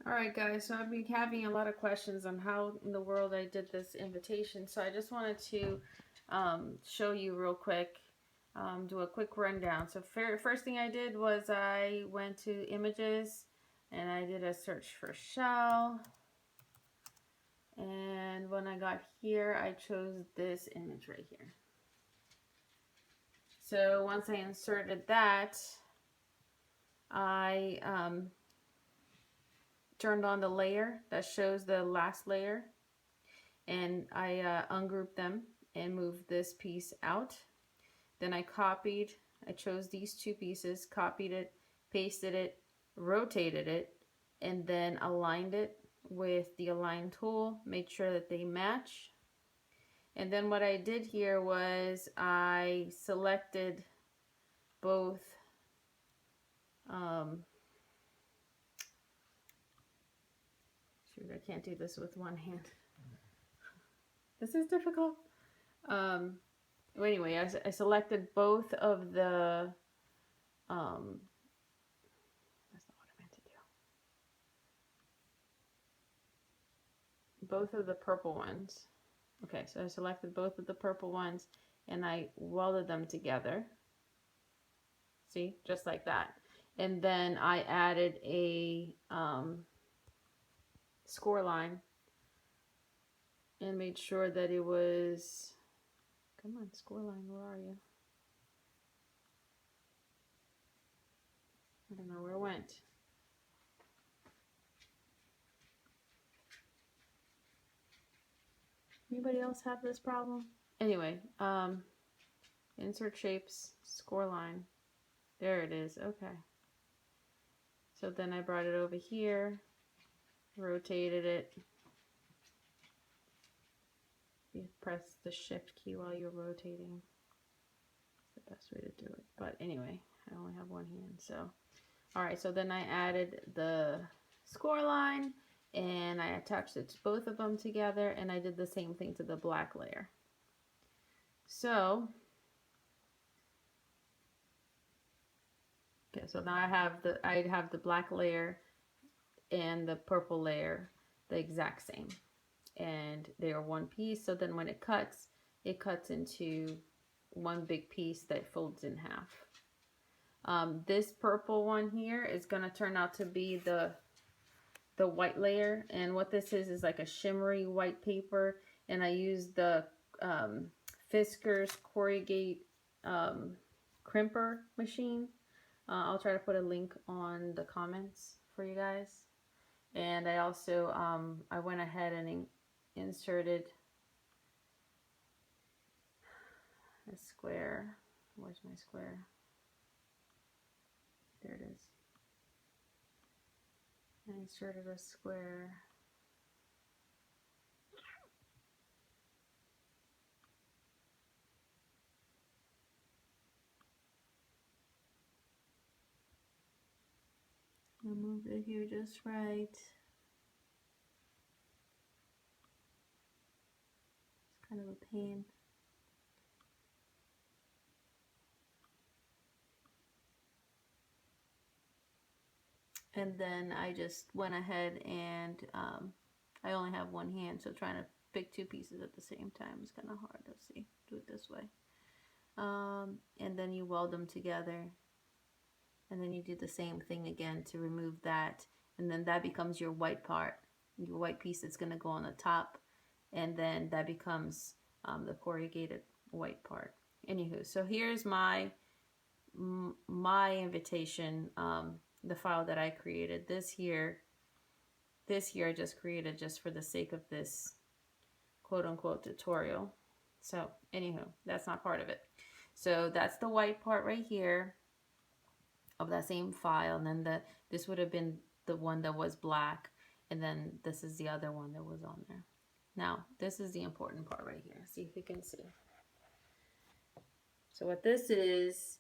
Alright guys, so I've been having a lot of questions on how in the world I did this invitation. So I just wanted to show you real quick, do a quick rundown. So first thing I did was I went to images and I did a search for shell. And when I got here, I chose this image right here. So once I inserted that, I turned on the layer that shows the last layer, and I ungrouped them and moved this piece out. Then I chose these two pieces, copied it, pasted it, rotated it, and then aligned it with the align tool, made sure that they match. And then what I did here was I selected both shoot, I can't do this with one hand. This is difficult. Well, anyway, I selected both of the that's not what I meant to do. Both of the purple ones. Okay, so I selected both of the purple ones and I welded them together. See, just like that. And then I added a score line and made sure that it was, come on, score line, where are you? I don't know where it went. Anybody else have this problem? Anyway, insert shapes, score line. There it is. Okay. So then I brought it over here, rotated it. You press the shift key while you're rotating. It's the best way to do it. But anyway, I only have one hand. So, all right. So then I added the score line and I attached it to both of them together, and I did the same thing to the black layer. So, okay, so now I have the black layer and the purple layer the exact same, and they are one piece. So then when it cuts into one big piece that folds in half. This purple one here is going to turn out to be the white layer, and what this is like a shimmery white paper, and I used the Fiskars corrugate crimper machine. I'll try to put a link on the comments for you guys. And I also I went ahead and inserted a square. Where's my square? There it is. I inserted a square. I moved it here just right. It's kind of a pain. And then I just went ahead and I only have one hand, so trying to pick two pieces at the same time is kind of hard. Let's see, do it this way. And then you weld them together, and then you do the same thing again to remove that, and then that becomes your white part, your white piece that's going to go on the top, and then that becomes the corrugated white part. Anywho, so here's my invitation, the file that I created. This here I just created just for the sake of this quote-unquote tutorial. So anywho, that's not part of it. So that's the white part right here of that same file, and then this would have been the one that was black, and then this is the other one that was on there. Now this is the important part right here. See if you can see. So what this is,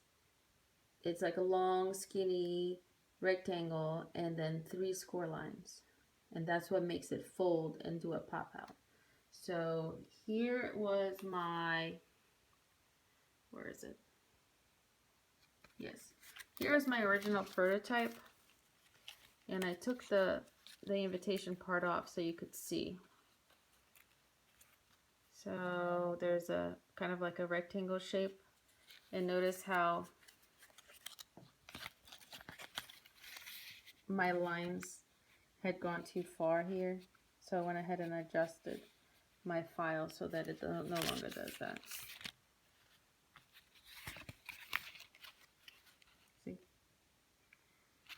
it's like a long skinny rectangle and then 3 score lines, and that's what makes it fold and do a pop out. So here was my, where is it? Yes, here's my original prototype, And I took the invitation part off so you could see. So there's a kind of like a rectangle shape, and notice how my lines had gone too far here. So I went ahead and adjusted my file so that it no longer does that. See?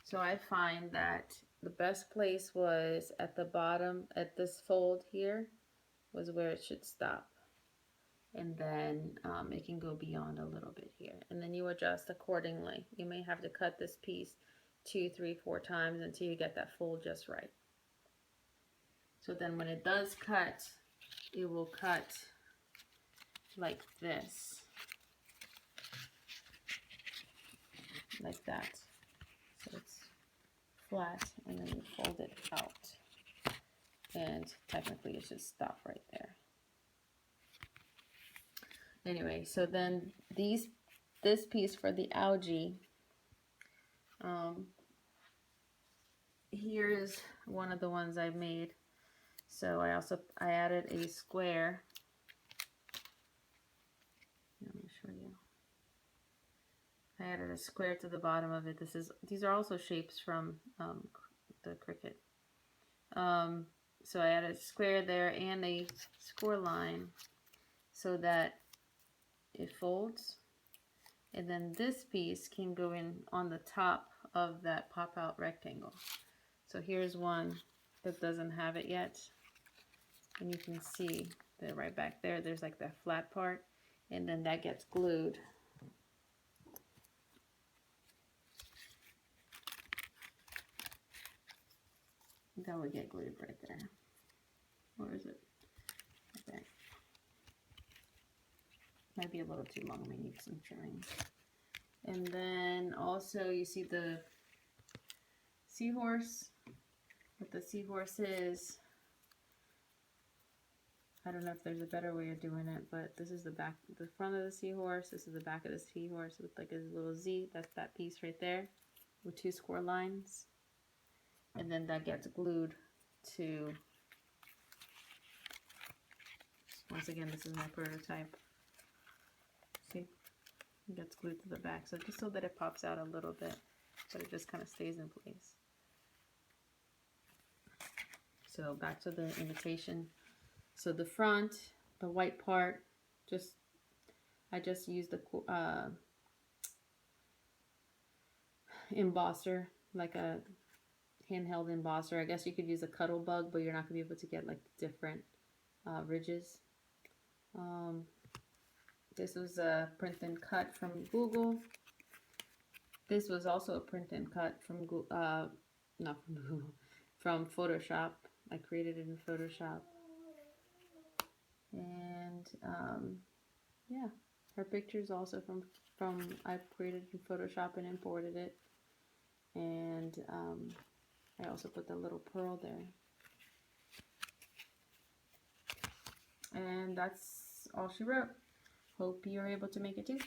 So I find that the best place was at the bottom, at this fold here, was where it should stop. And then it can go beyond a little bit here. And then you adjust accordingly. You may have to cut this piece 2, 3, 4 times until you get that fold just right. So then when it does cut, it will cut like this. Like that. So it's flat, and then you fold it out. And technically it should stop right there. Anyway, so then this piece for the algae, here is one of the ones I made. So I added a square. Let me show you. I added a square to the bottom of it. These are also shapes from the cricket. So I added a square there and a score line so that it folds. And then this piece can go in on the top of that pop-out rectangle. So here's one that doesn't have it yet. And you can see that right back there, there's like that flat part. And then that gets glued. That would get glued right there. Where is it? Okay. Might be a little too long. We need some trimming. And then also you see the seahorse. What the seahorse is, I don't know if there's a better way of doing it, but this is the back, the front of the seahorse. This is the back of the seahorse with like a little Z. That's that piece right there with 2 score lines. And then that gets glued to, once again, this is my prototype. See, it gets glued to the back. So just so that it pops out a little bit, but it just kind of stays in place. So back to the invitation. So the front, the white part, I just used the embosser, like a handheld embosser. I guess you could use a cuddle bug, but you're not going to be able to get like different ridges. This was a print and cut from Google. This was also a print and cut from Google, not from Google, from Photoshop. I created it in Photoshop. And yeah, her picture is also from I created in Photoshop and imported it. And I also put the little pearl there. And that's all she wrote. Hope you're able to make it too.